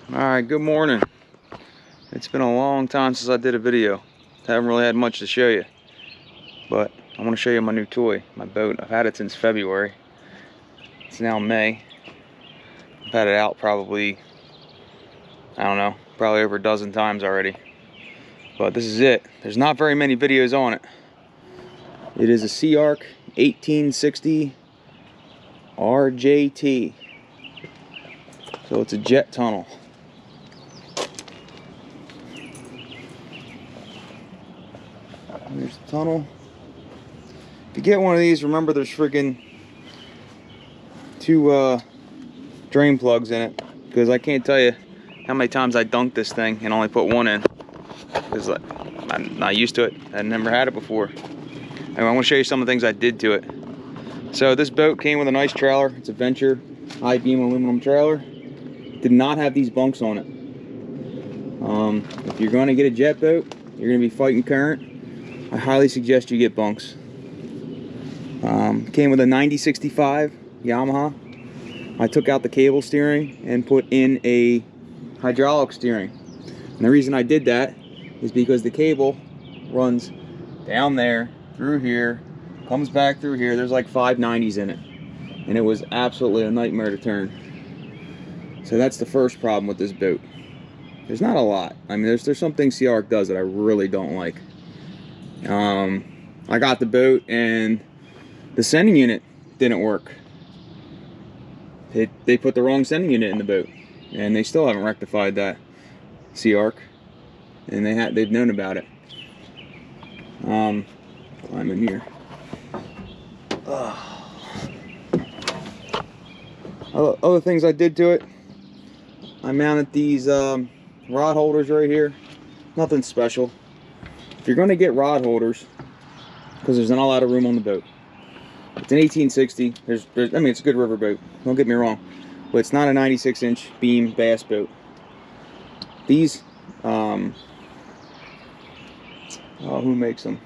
Alright, good morning. It's been a long time since I did a video. Haven't really had much to show you. But I want to show you my new toy, my boat. I've had it since February. It's now May. I've had it out probably, I don't know, probably over a dozen times already. But this is it. There's not very many videos on it. It is a SeaArk 1860 RXJT. So it's a jet tunnel. There's the tunnel. If you get one of these, remember there's friggin' two drain plugs in it, because I can't tell you how many times I dunked this thing and only put one in, because I'm not used to it. I'd never had it before. Anyway, I want to show you some of the things I did to it. So this boat came with a nice trailer. It's a Venture high beam aluminum trailer. Did not have these bunks on it. If you're going to get a jet boat, you're going to be fighting current, I highly suggest you get bunks. Came with a 9065 Yamaha. I took out the cable steering and put in a hydraulic steering. And the reason I did that is because the cable runs down there, through here, comes back through here. There's like 5 90s in it. And it was absolutely a nightmare to turn. So that's the first problem with this boat. There's not a lot. I mean, there's some things SeaArk does that I really don't like. I got the boat and the sending unit didn't work. They put the wrong sending unit in the boat, and they still haven't rectified that, SeaArk, and they've known about it. Climb in here. Other things I did to it, I mounted these rod holders right here. Nothing special. If you're going to get rod holders, because there's not a lot of room on the boat. It's an 1860. I mean, it's a good river boat. Don't get me wrong, but it's not a 96-inch beam bass boat. These, who makes them?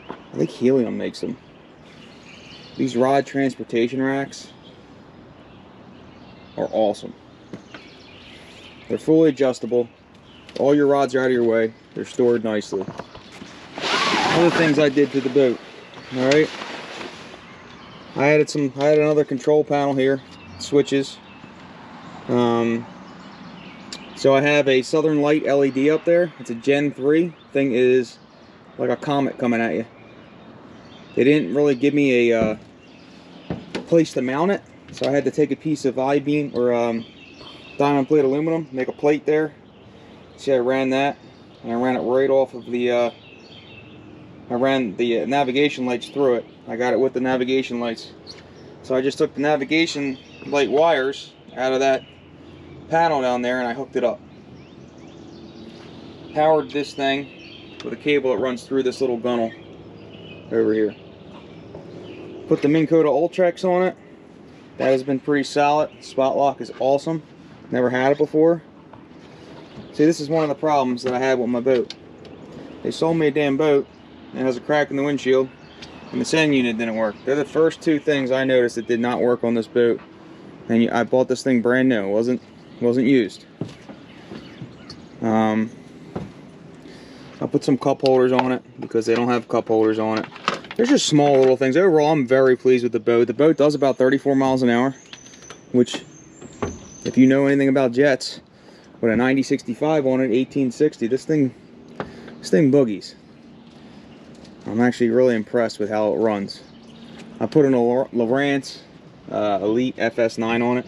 I think Helium makes them. These rod transportation racks are awesome. They're fully adjustable. All your rods are out of your way. They're stored nicely. Other things I did to the boat. All right. I added another control panel here, switches. So I have a Southern Light LED up there. It's a Gen 3. Thing is like a comet coming at you. They didn't really give me a place to mount it, so I had to take a piece of I-beam or diamond plate aluminum, make a plate there. See, I ran that, and I ran it right off of the, I ran the navigation lights through it. I got it with the navigation lights. So I just took the navigation light wires out of that panel down there and I hooked it up. Powered this thing with a cable that runs through this little gunnel over here. Put the Minn Kota Ultrex on it. That has been pretty solid. Spot lock is awesome. Never had it before. See, this is one of the problems that I had with my boat. They sold me a damn boat, and it has a crack in the windshield, and the sending unit didn't work. They're the first two things I noticed that did not work on this boat. And I bought this thing brand new. It wasn't used. I'll put some cup holders on it because they don't have cup holders on it. There's just small little things. Overall, I'm very pleased with the boat. The boat does about 34 miles an hour, which, if you know anything about jets, with a 9065 on it, 1860, this thing boogies. I'm actually really impressed with how it runs. I put an Lowrance Elite FS9 on it.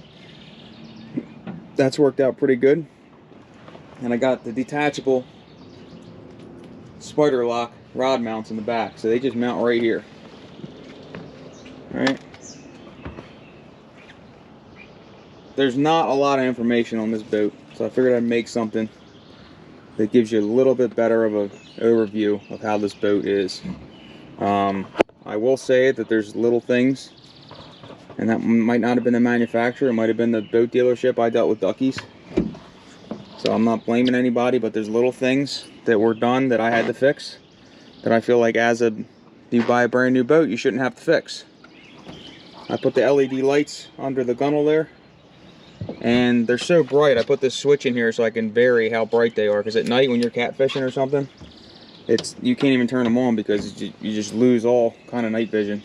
That's worked out pretty good. And I got the detachable spider lock rod mounts in the back, so they just mount right here. Alright. There's not a lot of information on this boat, so I figured I'd make something that gives you a little bit better of an overview of how this boat is. I will say that there's little things, and that might not have been the manufacturer, it might have been the boat dealership I dealt with Duckies. So I'm not blaming anybody, but there's little things that were done that I had to fix that I feel like you buy a brand new boat, you shouldn't have to fix. I put the LED lights under the gunnel there. And they're so bright. I put this switch in here so I can vary how bright they are, because at night when you're catfishing or something, you can't even turn them on because you just lose all kind of night vision.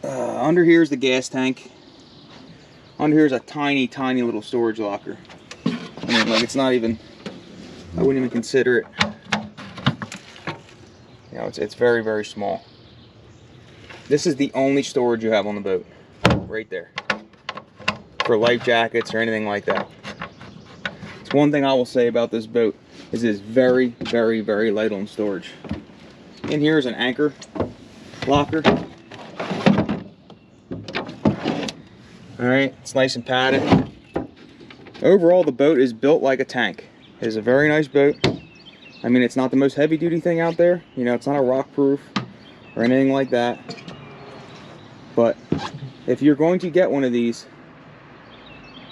Under here is the gas tank. Under here is a tiny little storage locker. I mean, like, it's not even, I wouldn't even consider it. You know, it's very small. This is the only storage you have on the boat, right there, for life jackets or anything like that. It's one thing I will say about this boat is it's very light on storage. In here is an anchor locker. All right, it's nice and padded. Overall, the boat is built like a tank. It is a very nice boat. I mean, it's not the most heavy duty thing out there. You know, it's not a rock proof or anything like that. But if you're going to get one of these,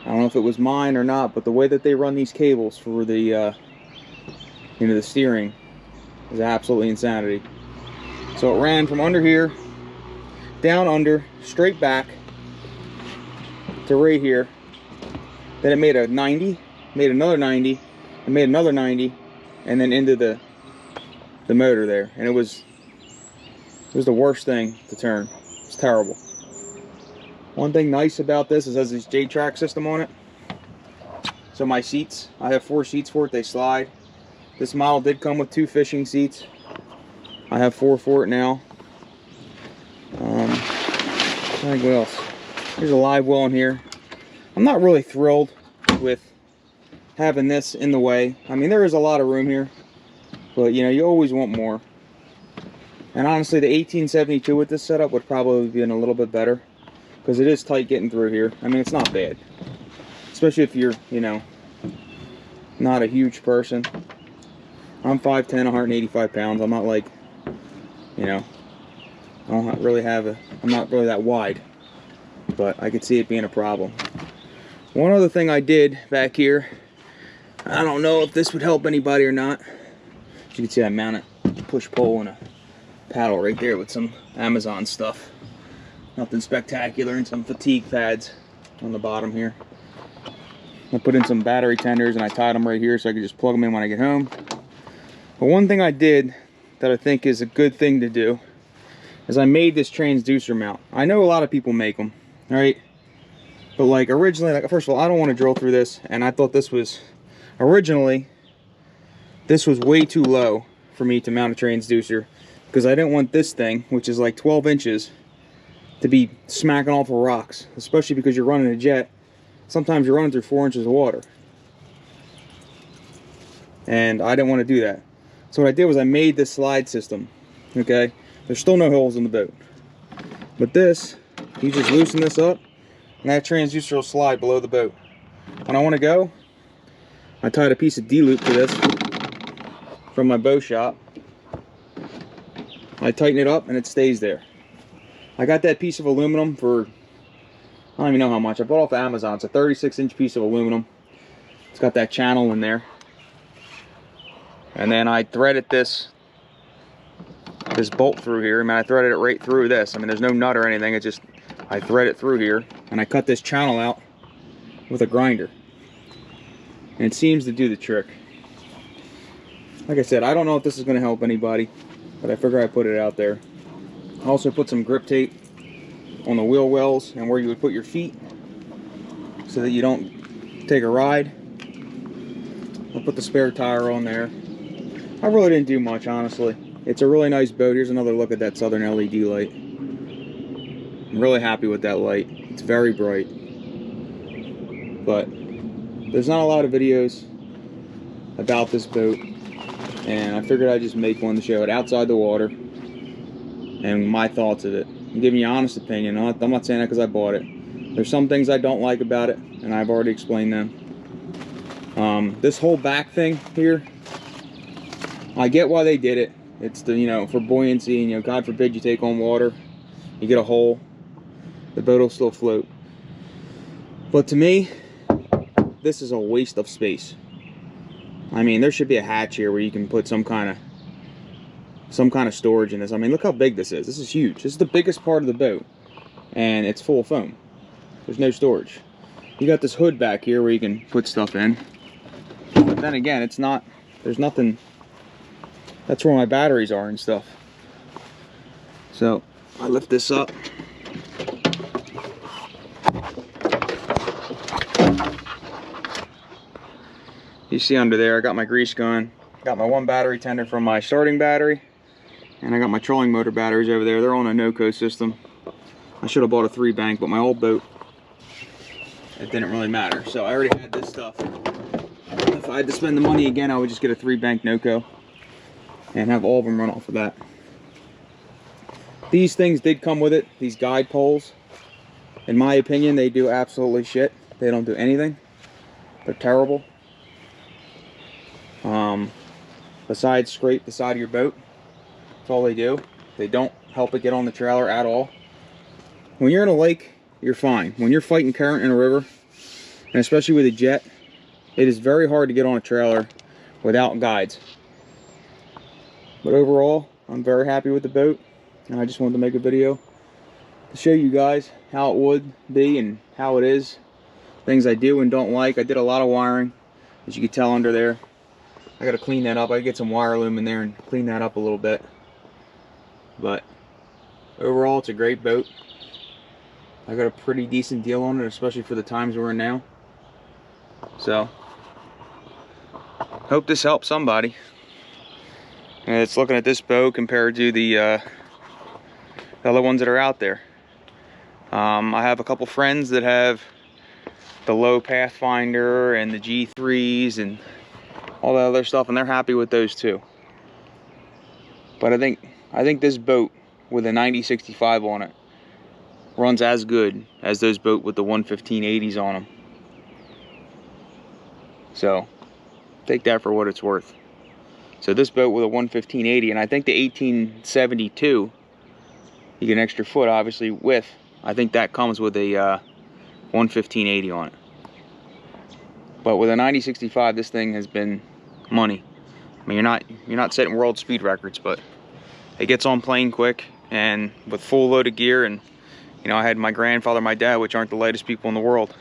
I don't know if it was mine or not, but the way that they run these cables for the, you know, the steering is absolutely insanity. So it ran from under here, down under, straight back to right here. Then it made a 90, made another 90, and made another 90, and then into the motor there. And it was the worst thing to turn. It's terrible. One thing nice about this is it has this J-track system on it. So my seats, I have 4 seats for it, they slide. This model did come with 2 fishing seats. I have 4 for it now. I think what else? There's a live well in here. I'm not really thrilled with having this in the way. I mean, there is a lot of room here, but you know, you always want more. And honestly, the 1872 with this setup would probably be a little bit better, because it is tight getting through here. I mean, it's not bad, especially if you're, you know, not a huge person. I'm 5'10", 185 pounds. I'm not like, you know, I don't really have a, I'm not really that wide, but I could see it being a problem. One other thing I did back here, I don't know if this would help anybody or not. As you can see, I mounted a push pole and a paddle right there with some Amazon stuff. Nothing spectacular, and some fatigue pads on the bottom here. I put in some battery tenders and I tied them right here so I could just plug them in when I get home. But one thing I did that I think is a good thing to do is I made this transducer mount. I know a lot of people make them, right? But like originally, like, first of all, I don't want to drill through this, and I thought this was, originally, this was way too low for me to mount a transducer, because I didn't want this thing, which is like 12 inches, to be smacking off of rocks, especially because you're running a jet. Sometimes you're running through 4 inches of water. And I didn't want to do that. So what I did was I made this slide system, okay? There's still no holes in the boat. But this, you just loosen this up, and that transducer will slide below the boat. When I want to go, I tied a piece of D-loop to this from my bow shop. I tighten it up and it stays there. I got that piece of aluminum for, I don't even know how much. I bought it off of Amazon. It's a 36-inch piece of aluminum. It's got that channel in there. And then I threaded this bolt through here. I mean, I threaded it right through this. I mean, there's no nut or anything. It's just, I thread it through here, and I cut this channel out with a grinder. And it seems to do the trick. Like I said, I don't know if this is going to help anybody, but I figure I put it out there. I also put some grip tape on the wheel wells and where you would put your feet so that you don't take a ride. I'll put the spare tire on there. I really didn't do much, honestly. It's a really nice boat. Here's another look at that southern LED light. I'm really happy with that light. It's very bright. But there's not a lot of videos about this boat, and I figured I'd just make one to show it outside the water and my thoughts of it. I'm giving you an honest opinion. I'm not saying that because I bought it. There's some things I don't like about it, and I've already explained them. This whole back thing here, I get why they did it. It's the, you know, for buoyancy, and, you know, God forbid you take on water, you get a hole, the boat will still float. But to me, this is a waste of space. I mean, there should be a hatch here where you can put some kind of storage in this. I mean, look how big this is. This is huge. This is the biggest part of the boat, and it's full of foam. There's no storage. you got this hood back here where you can put stuff in. But then again, it's not, there's nothing, that's where my batteries are and stuff. So I lift this up. You see under there, I got my grease gun, got my 1 battery tender from my starting battery, and I got my trolling motor batteries over there. They're on a no-co system. I should have bought a 3-bank, but my old boat, it didn't really matter. So I already had this stuff. If I had to spend the money again, I would just get a 3-bank no-co and have all of them run off of that. These things did come with it, these guide poles. In my opinion, they do absolutely shit. They don't do anything. They're terrible. Besides scrape the side of your boat, that's all they do. They don't help it get on the trailer at all. When you're in a lake, you're fine. When you're fighting current in a river, and especially with a jet, it is very hard to get on a trailer without guides. But overall, I'm very happy with the boat, and I just wanted to make a video to show you guys how it would be and how it is. Things I do and don't like. I did a lot of wiring, as you can tell under there. I gotta clean that up. I get some wire loom in there and clean that up a little bit. But overall, it's a great boat. I got a pretty decent deal on it, especially for the times we're in now. So, hope this helps somebody. And it's looking at this boat compared to the other ones that are out there. I have a couple friends that have the low Pathfinder and the G3s and all that other stuff, and they're happy with those too. But I think this boat with a 9065 on it runs as good as those boat with the 11580s on them. So take that for what it's worth. So this boat with a 11580, and I think the 1872, you get an extra foot obviously with, I think that comes with a 11580 on it. But with a 9065, this thing has been money. I mean, you're not setting world speed records, but it gets on plane quick, and with full load of gear. And you know, I had my grandfather, my dad, which aren't the lightest people in the world,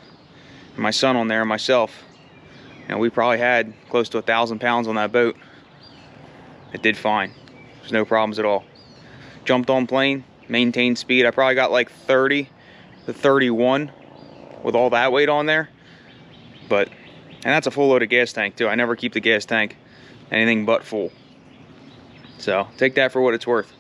and my son on there, and myself. You know, we probably had close to 1,000 pounds on that boat. It did fine. There's no problems at all. Jumped on plane, maintained speed. I probably got like 30 to 31 with all that weight on there. But, and that's a full load of gas tank too. I never keep the gas tank anything but full. So take that for what it's worth.